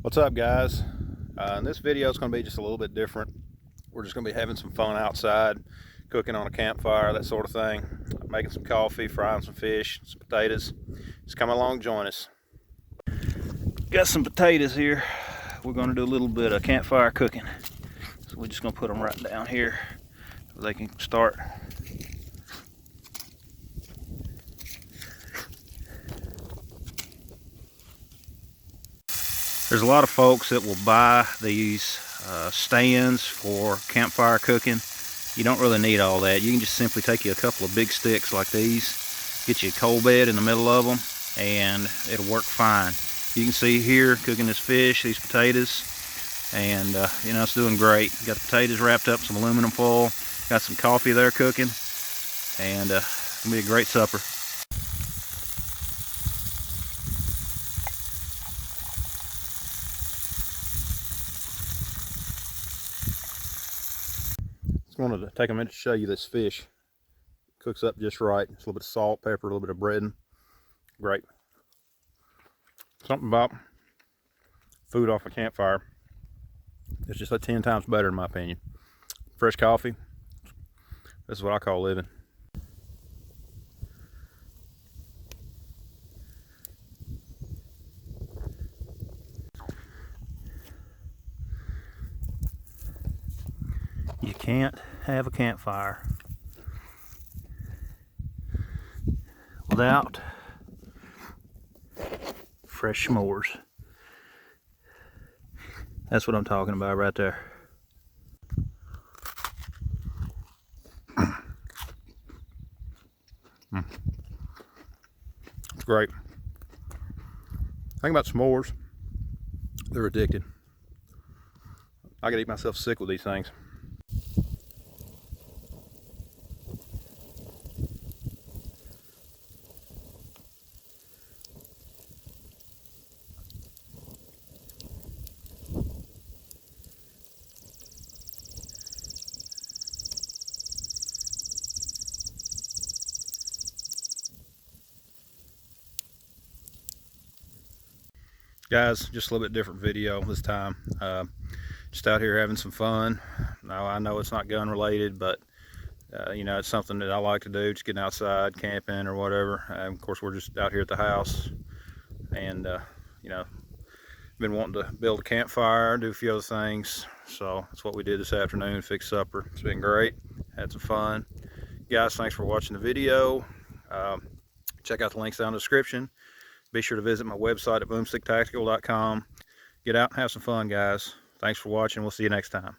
What's up, guys? This video is going to be just a little bit different. We're just going to be having some fun outside, cooking on a campfire, that sort of thing, making some coffee, frying some fish, some potatoes. Just come along, join us. Got some potatoes here. We're going to do a little bit of campfire cooking. So we're just going to put them right down here so they can start. There's a lot of folks that will buy these stands for campfire cooking. You don't really need all that. You can just simply take you a couple of big sticks like these, get you a coal bed in the middle of them, and it'll work fine. You can see here cooking this fish, these potatoes, and you know, it's doing great. Got the potatoes wrapped up in some aluminum foil, got some coffee there cooking, and it's gonna be a great supper. Just wanted to take a minute to show you this fish. Cooks up just right. Just a little bit of salt, pepper, a little bit of breading. Great. Something about food off a campfire. It's just like 10 times better in my opinion. Fresh coffee. This is what I call living. You can't have a campfire without fresh s'mores. That's what I'm talking about right there. It's great. Think about s'mores. They're addicted. I could eat myself sick with these things. Guys, just a little bit different video this time. Just out here having some fun. Now I know it's not gun related, but you know, it's something that I like to do, just getting outside, camping or whatever. Of course, we're just out here at the house, and you know, been wanting to build a campfire, do a few other things. So that's what we did this afternoon, fix supper. It's been great, had some fun. Guys, thanks for watching the video. Check out the links down in the description. Be sure to visit my website at boomsticktactical.com. Get out and have some fun, guys. Thanks for watching. We'll see you next time.